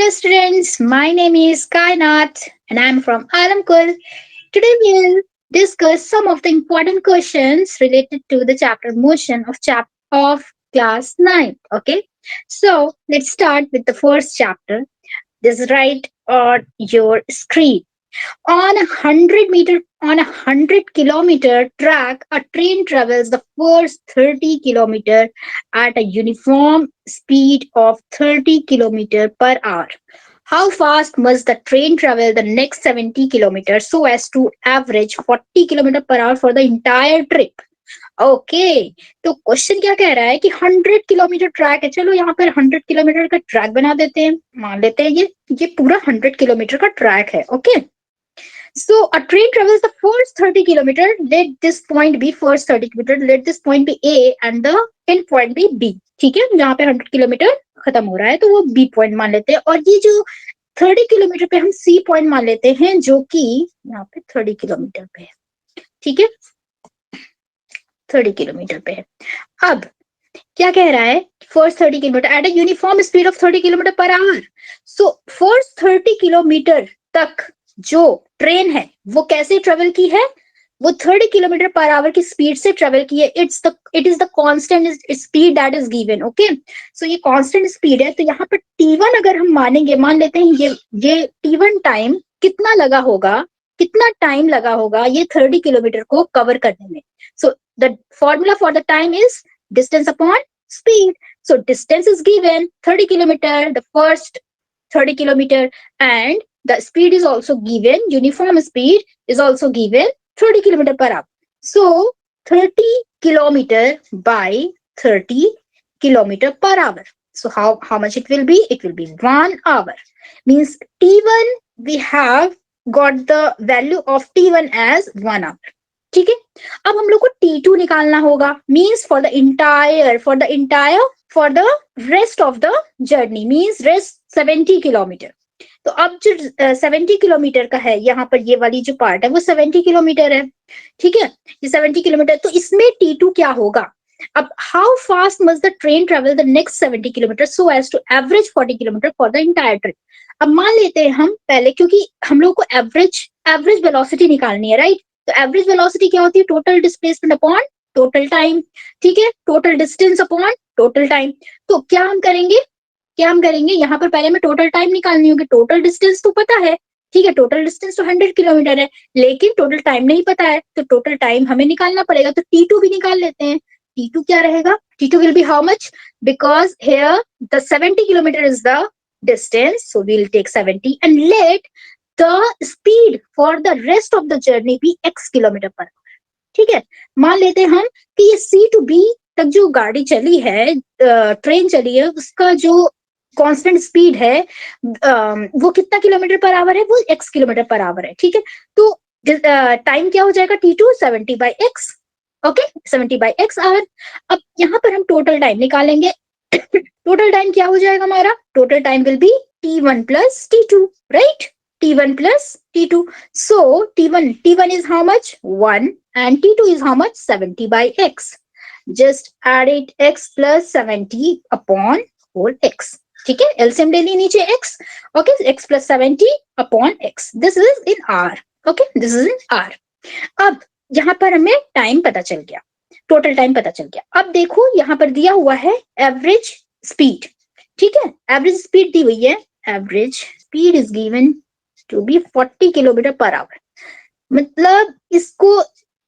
Hello students, my name is Kainat and I am from Alamkul. Today we'll discuss some of the important questions related to the chapter motion of class 9. Okay, so let's start with the first chapter. This is right on your screen. On a 100 kilometer track, a train travels the first 30 kilometer at a uniform speed of 30 kilometer per hour. How fast must the train travel the next 70 kilometers so as to average 40 kilometer per hour for the entire trip? Okay, तो question क्या कह रहा है कि 100 kilometre track है। चलो यहाँ पर 100 किलोमीटर का ट्रैक बना देते हैं, मान लेते हैं ये पूरा 100 किलोमीटर का ट्रैक है। Okay, so a train travels the first 30 kilometer. Let this point be first 30 kilometer. Let this point be A and the end point be B. ठीक है, जहाँ पे 100 किलोमीटर खत्म हो रहा है तो वो B पॉइंट मान लेते हैं, और ये जो 30 किलोमीटर पे हम C पॉइंट मान लेते हैं, जो कि यहाँ पे 30 किलोमीटर पे है। ठीक है, 30 किलोमीटर पे है। अब क्या कह रहा है, first 30 kilometre at a uniform speed of 30 kilometre per our. So first 30 kilometre तक जो ट्रेन है वो कैसे ट्रेवल की है, वो 30 किलोमीटर पर आवर की स्पीड से ट्रेवल की है। It is the constant speed that is given. Okay, so ये कांस्टेंट स्पीड है, तो यहाँ पर T1 अगर हम मानेंगे, मान लेते हैं ये T1 टाइम कितना लगा होगा, कितना टाइम लगा होगा ये 30 किलोमीटर को कवर करने में। So the formula for the time is distance upon speed. So distance is given 30 kilometer, the first 30 kilometer, and the speed is also given, uniform speed is also given 30 kilometer per hour. So 30 kilometer by 30 kilometer per hour. So how much it will be? It will be 1 hour. Means T1, we have got the value of T1 as 1 hour. ठीक है, अब हम लोग को T2 निकालना होगा। Means for the rest of the journey, means rest 70 kilometre. तो अब जो 70 किलोमीटर का है, यहाँ पर ये वाली जो पार्ट है वो 70 किलोमीटर है। ठीक है, ये 70 किलोमीटर, तो इसमें T2 क्या होगा। अब how fast must the train travel the next 70 kilometre so as to average 40 kilometre for the entire trip. अब मान लेते हैं हम पहले, क्योंकि हम लोग को एवरेज वेलोसिटी निकालनी है, राइट। तो एवरेज वेलोसिटी क्या होती है, total displacement upon total time. ठीक है, total distance upon total time. तो क्या हम करेंगे, यहाँ पर पहले हमें टोटल टाइम निकालनी होगी। टोटल डिस्टेंस तो पता है, ठीक है, टोटल डिस्टेंस तो 100 किलोमीटर है, लेकिन टोटल टाइम नहीं पता है, तो टोटल टाइम हमें निकालना पड़ेगा। तो T2 भी निकाल लेते हैं। T2 क्या रहेगा, T2 will be how much, because here the 70 kilometre is the distance, so we'll take 70 and let the speed for the rest of the journey be x kilometre पर। ठीक है, मान लेते हैं हम कि ये C to B तक जो गाड़ी चली है, ट्रेन चली है, उसका जो कांस्टेंट स्पीड है वो कितना किलोमीटर पर आवर है, वो x किलोमीटर पर आवर है। ठीक है, तो टाइम क्या हो जाएगा, T2 70/x। Okay, 70/x hour. अब यहाँ पर हम टोटल टाइम निकालेंगे। टोटल टाइम क्या हो जाएगा हमारा, total time will be T1 plus T2, right? T1 plus T2. So T1 is how much, 1, and T2 is how much, 70/x. Just add it, x plus 70 upon whole x. ठीक है, LCM ले ली नीचे x. Okay, x plus 70 upon x. This is in R. Okay, this is in R. अब यहाँ पर हमें time पता चल गया, टोटल टाइम पता चल गया। अब देखो यहाँ पर दिया हुआ है एवरेज स्पीड। ठीक है, एवरेज स्पीड दी हुई है, average speed is given to be 40 kilometre per hour. मतलब इसको,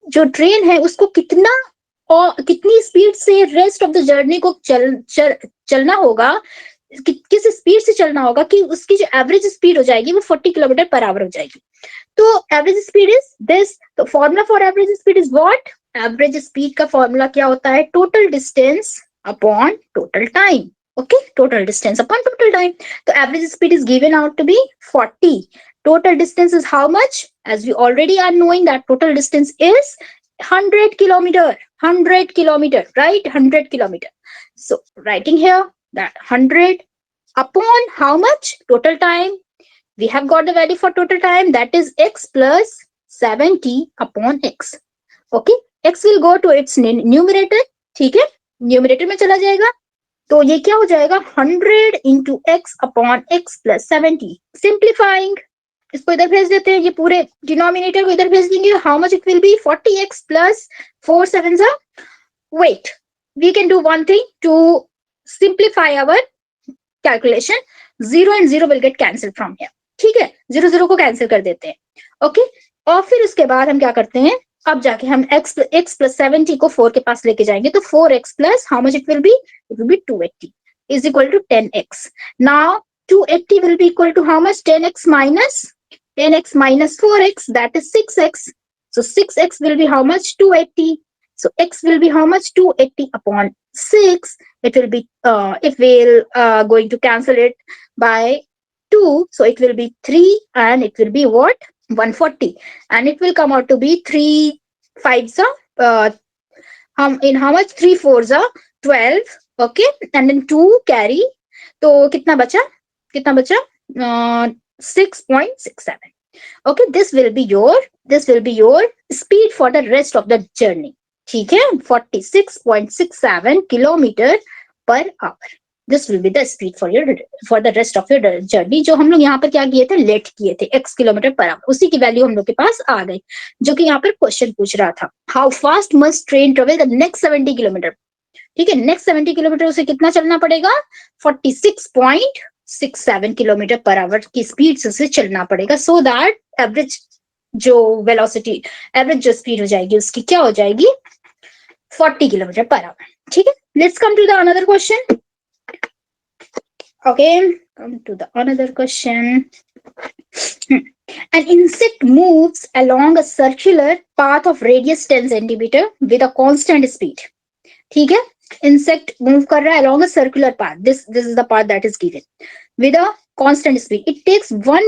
जो ट्रेन है उसको कितनी स्पीड से रेस्ट ऑफ द जर्नी को चलना होगा, किस स्पीड से चलना होगा कि उसकी जो एवरेज स्पीड हो जाएगी वो 40 किलोमीटर पर आवर हो जाएगी। तो एवरेज स्पीड इज दिस। तो formula for average speed is what, average speed का फॉर्मूला क्या होता है, total distance upon total time. Okay, total distance upon total time. तो average speed is given out to be 40. Total distance is how much? As we already are knowing that total distance is 100 kilometer. 100 kilometer, right? 100 kilometer. So writing here that 100 upon how much? Total time. We have got the value for total time, that is x plus 70 upon x. Okay, x will go to its numerator. ठीक है, numerator में चला जाएगा, तो ये क्या हो जाएगा 100 into x upon x plus 70. Simplifying, इसको इधर भेज देते हैं, ये पूरे डिनोमिनेटर को इधर भेज देंगे. How much it will B 40x plus 4 7 जा. Wait, we can do one thing to simplify our calculation. 0 and 0 will get cancelled from here. ठीक है, 0 0 को कैंसिल कर देते हैं. ओके, और फिर उसके बाद हम क्या करते हैं, अब जाके हम x प्लस 70 को 4 के पास लेके जाएंगे. तो 4x plus how much it will B 280 is equal to 10x. Now 280 will be equal to how much? 10x minus 4x, that is 6x. So 6x will be how much? 280. So x will be how much? 280 upon 6. It will be, if we'll going to cancel it by 2, so it will be 3 and it will be what? 140. And it will come out to be 3 5s are, in how much? 3 4s are 12. Okay, and then 2 carry. तो कितना बचा? 6.67. Okay, this will be your speed for the rest of the journey. ठीक है, 46.67 kilometre per our. This will be the speed for the rest of your journey. जो हम लोग यहाँ पर क्या किए थे, लेट किए थे x किलोमीटर पर आवर, उसी की वैल्यू हम लोग के पास आ गई, जो कि यहाँ पर क्वेश्चन पूछ रहा था. How fast must train travel the next 70 kilometre. ठीक है, नेक्स्ट 70 किलोमीटर उसे कितना चलना पड़ेगा? 46.67 किलोमीटर पर आवर की स्पीड से उसे चलना पड़ेगा. सो दैट एवरेज जो वेलोसिटी, एवरेज जो स्पीड हो जाएगी उसकी क्या हो जाएगी? 40 किलोमीटर पर आवर. ठीक है, let's come to the another question. Okay, come to the another question. An insect moves along a circular path of radius 10 centimeter with a constant speed. ठीक है, insect move कर रहा है along a circular path. This is the path that is given with a constant speed. It takes 1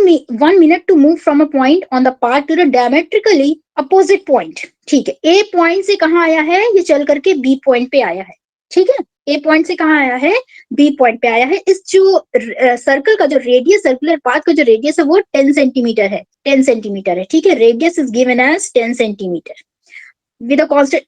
minute to move from a point on the path to the diametrically opposite point. ठीक है, A point से कहाँ आया है? ये चल करके B point पे आया है. ठीक है, A पॉइंट से कहाँ आया है? B पॉइंट पे आया है. इस जो सर्कल का जो रेडियस, सर्कुलर पाथ का जो रेडियस है वो 10 सेंटीमीटर है. 10 सेंटीमीटर है. ठीक है, radius is given as 10 centimetre with a constant.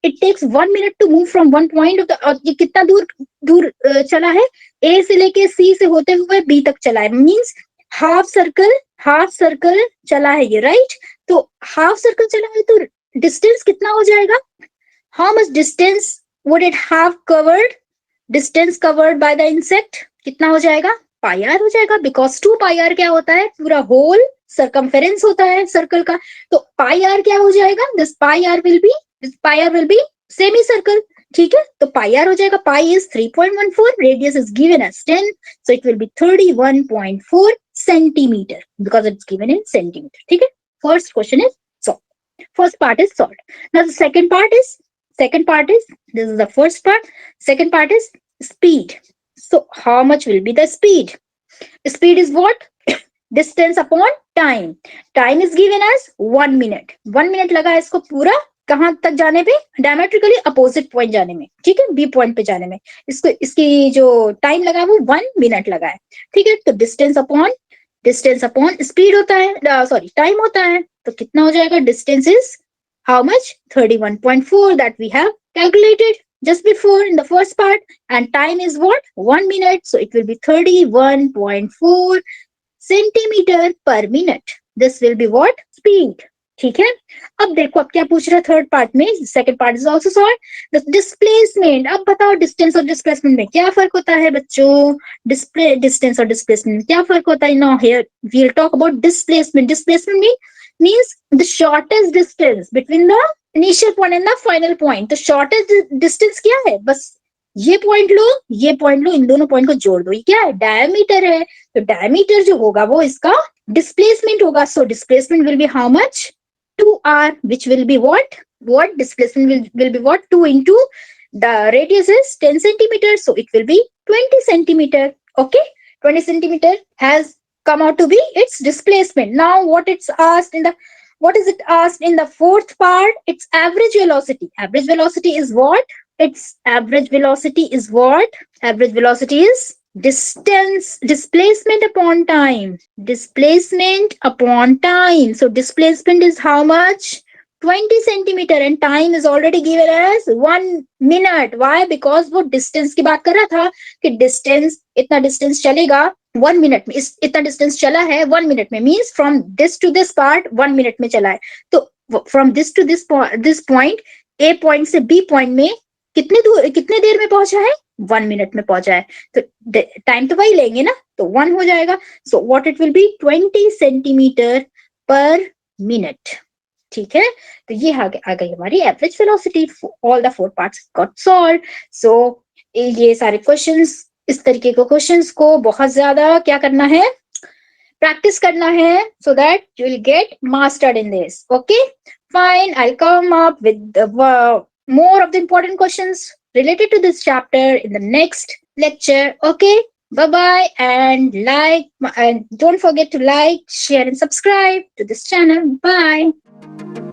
It takes 1 minute to move from one point of the. ये कितना दूर चला है? A से लेके C से होते हुए B तक चला है. मींस हाफ सर्कल चला है ये, राइट? तो हाफ सर्कल चला है तो डिस्टेंस कितना हो जाएगा? How much distance would it have covered? Distance covered by the insect कितना हो जाएगा? pi r हो जाएगा, because 2 pi r क्या होता है? पूरा होल circumference होता है सर्कल का. तो pi r क्या हो जाएगा? this pi r will be semicircle. ठीक है, तो pi r हो जाएगा. pi is 3.14, radius is given as 10, so it will be 31.4 centimeter because it's given in centimeter. ठीक है, first question is solved. First part is solved. Now the second part is, this is the first part. Second part is speed. So how much will be the speed? Speed is what? Distance upon time. Time is given as 1 minute. 1 minute लगा है इसको पूरा कहाँ तक जाने पे? Diametrically opposite point जाने में. ठीक है, बी पॉइंट पे जाने में इसकी जो टाइम लगा है वो 1 मिनट लगा है. ठीक है, तो डिस्टेंस अपॉन स्पीड होता है, सॉरी टाइम होता है. तो कितना हो जाएगा? Distance is how much? 31.4 that we have calculated just before in the first part, and time is what? 1 minute, so it will be 31.4 centimeter per minute. This will be what? Speed. ठीक है, अब देखो अब क्या पूछ रहा है third part में. Second part is also solve. The displacement. अब बताओ डिस्टेंस और डिस्प्लेसमेंट में क्या फर्क होता है बच्चों? डिस्टेंस और डिस्प्लेसमेंट में क्या फर्क होता है? Now here we will talk about displacement. Displacement means the shortest distance between the initial point and the final point. तो shortest distance क्या है? बस ये पॉइंट लो, इन दोनों पॉइंट को जोड़ दो. ये क्या है? डायमीटर है. तो डायमीटर जो होगा वो इसका डिस्प्लेसमेंट होगा. So displacement will be how much? 2r, which will be what displacement will be what? 2 into the radius is 10 centimeters, so it will be 20 centimeter. Okay, 20 centimeter has come out to be its displacement. Now what is it asked in the fourth part? Its average velocity. Average velocity is what? Average velocity is displacement upon time. So displacement is how much? 20 centimetre and time is already given as 1 minute. Why? Because वो distance की बात कर रहा था कि distance, इतना distance चलेगा 1 minute में. इतना डिस्टेंस चला है 1 मिनट में, means from this to this part 1 minute में चला है. तो from this to this point, A point से बी पॉइंट में कितने देर में पहुंचा है? 1 मिनट में पहुंचा है. तो टाइम तो वही लेंगे ना, तो 1 हो जाएगा. So what it will be, 20 centimetre per minute. ठीक है, तो ये आ गई हमारी average velocity. All the 4 parts got solve. So ये सारे क्वेश्चंस, इस तरीके के क्वेश्चंस को बहुत ज्यादा क्या करना है, practice करना है, so that you will get mastered in this. Okay, fine, I'll come up with more of the important questions related to this chapter in the next lecture. Okay, bye bye, and don't forget to like, share and subscribe to this channel. Bye.